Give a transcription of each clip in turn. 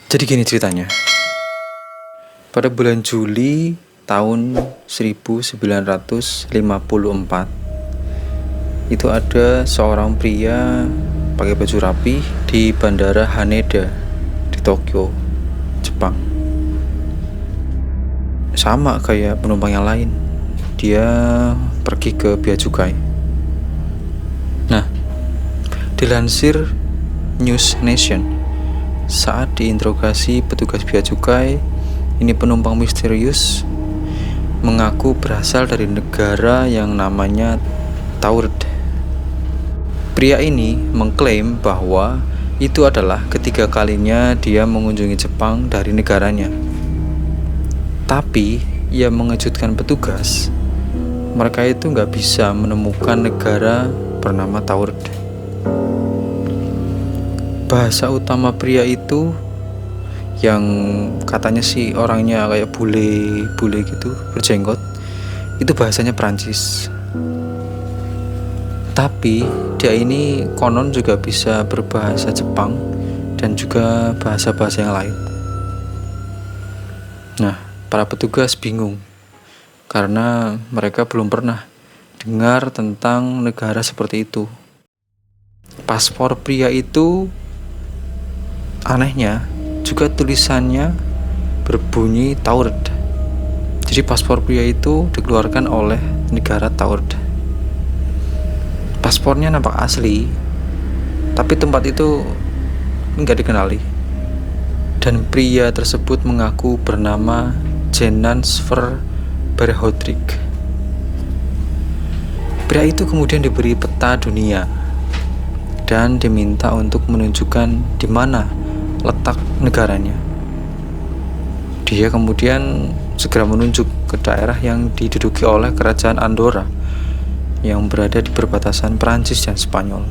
Jadi gini ceritanya. Pada bulan Juli tahun 1954, itu ada seorang pria pakai baju rapi di Bandara Haneda di Tokyo, Jepang. Sama kayak penumpang yang lain, dia pergi ke Bea Cukai. Nah, dilansir News Nation, saat diinterogasi petugas Bea Cukai, ini penumpang misterius mengaku berasal dari negara yang namanya Tauret. Pria ini mengklaim bahwa itu adalah ketiga kalinya dia mengunjungi Jepang dari negaranya. Tapi ia mengejutkan petugas. Mereka itu nggak bisa menemukan negara bernama Tauret. Bahasa utama pria itu yang katanya sih orangnya kayak bule gitu, berjenggot, itu bahasanya Prancis. Tapi dia ini konon juga bisa berbahasa Jepang dan juga bahasa-bahasa yang lain. Nah, para petugas bingung karena mereka belum pernah dengar tentang negara seperti itu. Paspor pria itu anehnya juga tulisannya berbunyi Tauret. Jadi paspor pria itu dikeluarkan oleh negara Tauret. Paspornya nampak asli, tapi tempat itu nggak dikenali. Dan pria tersebut mengaku bernama Jennansver Berhodrik. Pria itu kemudian diberi peta dunia dan diminta untuk menunjukkan di mana letak negaranya. Dia kemudian segera menunjuk ke daerah yang diduduki oleh kerajaan Andorra yang berada di perbatasan Prancis dan Spanyol.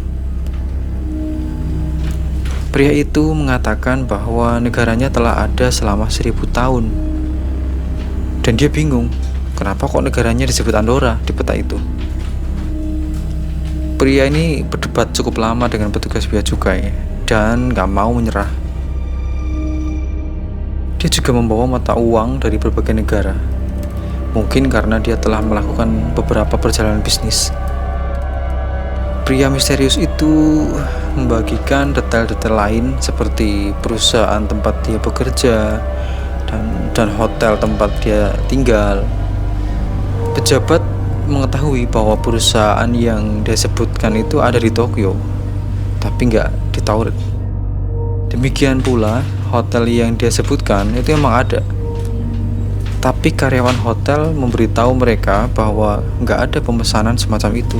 Pria itu mengatakan bahwa negaranya telah ada selama 1000 tahun. Dan dia bingung, kenapa kok negaranya disebut Andorra di peta itu. Pria ini berdebat cukup lama dengan petugas bea cukai dan gak mau menyerah. Dia juga membawa mata uang dari berbagai negara. Mungkin karena dia telah melakukan beberapa perjalanan bisnis. Pria misterius itu membagikan detail-detail lain seperti perusahaan tempat dia bekerja dan hotel tempat dia tinggal. Pejabat mengetahui bahwa perusahaan yang dia sebutkan itu ada di Tokyo, tapi nggak di Tauret. Demikian pula hotel yang dia sebutkan itu emang ada, tapi karyawan hotel memberitahu mereka bahwa nggak ada pemesanan semacam itu.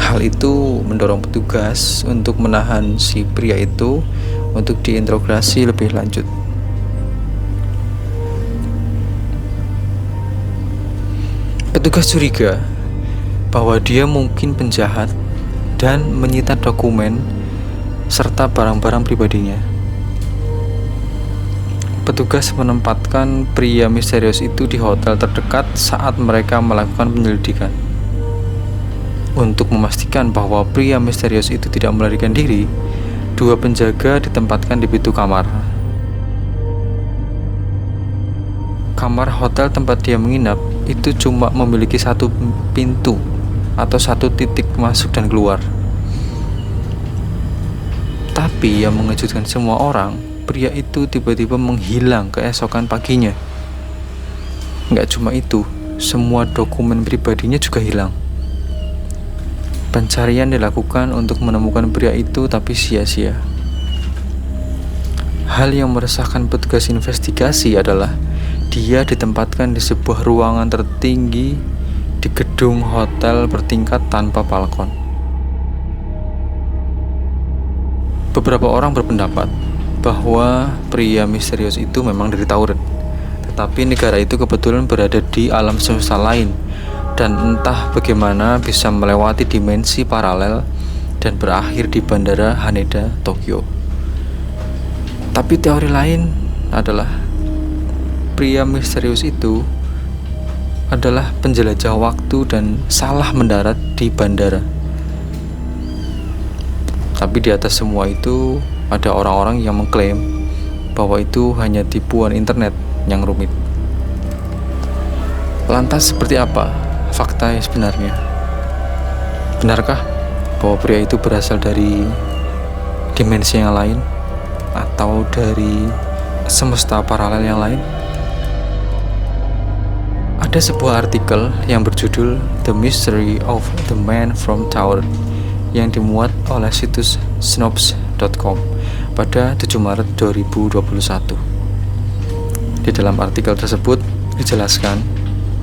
Hal itu mendorong petugas untuk menahan si pria itu untuk diinterogasi lebih lanjut. Petugas curiga bahwa dia mungkin penjahat dan menyita dokumen serta barang-barang pribadinya. Petugas menempatkan pria misterius itu di hotel terdekat saat mereka melakukan penyelidikan. Untuk memastikan bahwa pria misterius itu tidak melarikan diri, 2 penjaga ditempatkan di pintu kamar. Kamar hotel tempat dia menginap itu cuma memiliki 1 pintu atau 1 titik masuk dan keluar. Tapi yang mengejutkan semua orang, pria itu tiba-tiba menghilang keesokan paginya. Nggak cuma itu, semua dokumen pribadinya juga hilang. Pencarian dilakukan untuk menemukan pria itu, tapi sia-sia. Hal yang meresahkan petugas investigasi adalah dia ditempatkan di sebuah ruangan tertinggi di gedung hotel bertingkat tanpa balkon. Beberapa orang berpendapat bahwa pria misterius itu memang dari Tauret, tetapi negara itu kebetulan berada di alam semesta lain dan entah bagaimana bisa melewati dimensi paralel dan berakhir di Bandara Haneda, Tokyo. Tapi teori lain adalah pria misterius itu adalah penjelajah waktu dan salah mendarat di bandara. Tapi di atas semua itu, Ada orang-orang yang mengklaim bahwa itu hanya tipuan internet yang rumit. Lantas seperti apa fakta yang sebenarnya? Benarkah bahwa pria itu berasal dari dimensi yang lain atau dari semesta paralel yang lain? Ada sebuah artikel yang berjudul The Mystery of the Man from Tower yang dimuat oleh situs Snopes.com pada 7 Maret 2021. Di dalam artikel tersebut dijelaskan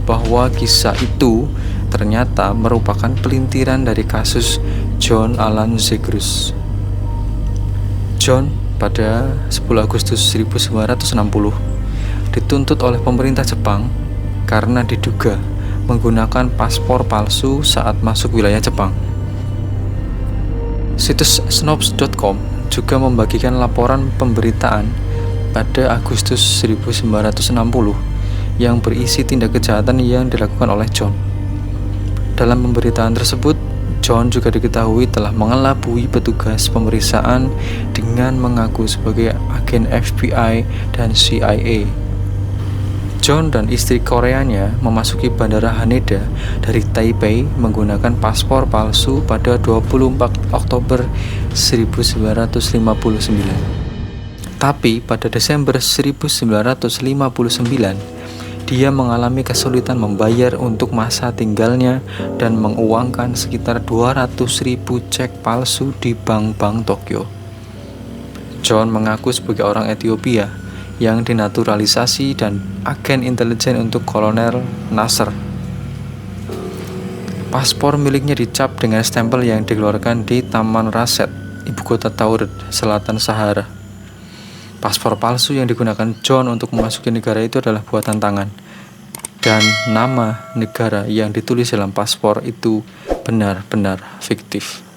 bahwa kisah itu ternyata merupakan pelintiran dari kasus John Alan Zegrus. John pada 10 Agustus 1960 dituntut oleh pemerintah Jepang karena diduga menggunakan paspor palsu saat masuk wilayah Jepang. Situs Snopes.com juga membagikan laporan pemberitaan pada Agustus 1960 yang berisi tindak kejahatan yang dilakukan oleh John. Dalam pemberitaan tersebut, John juga diketahui telah mengelabui petugas pemeriksaan dengan mengaku sebagai agen FBI dan CIA. John dan istri Koreanya memasuki Bandara Haneda dari Taipei menggunakan paspor palsu pada 24 Oktober 1959. Tapi pada Desember 1959, dia mengalami kesulitan membayar untuk masa tinggalnya dan menguangkan sekitar 200.000 cek palsu di bank-bank Tokyo. John mengaku sebagai orang Ethiopia yang dinaturalisasi dan agen intelijen untuk Kolonel Nasser. Paspor miliknya dicap dengan stempel yang dikeluarkan di Taman Raset, ibu kota Tauret, selatan Sahara. Paspor palsu yang digunakan John untuk memasuki negara itu adalah buatan tangan, dan nama negara yang ditulis dalam paspor itu benar-benar fiktif.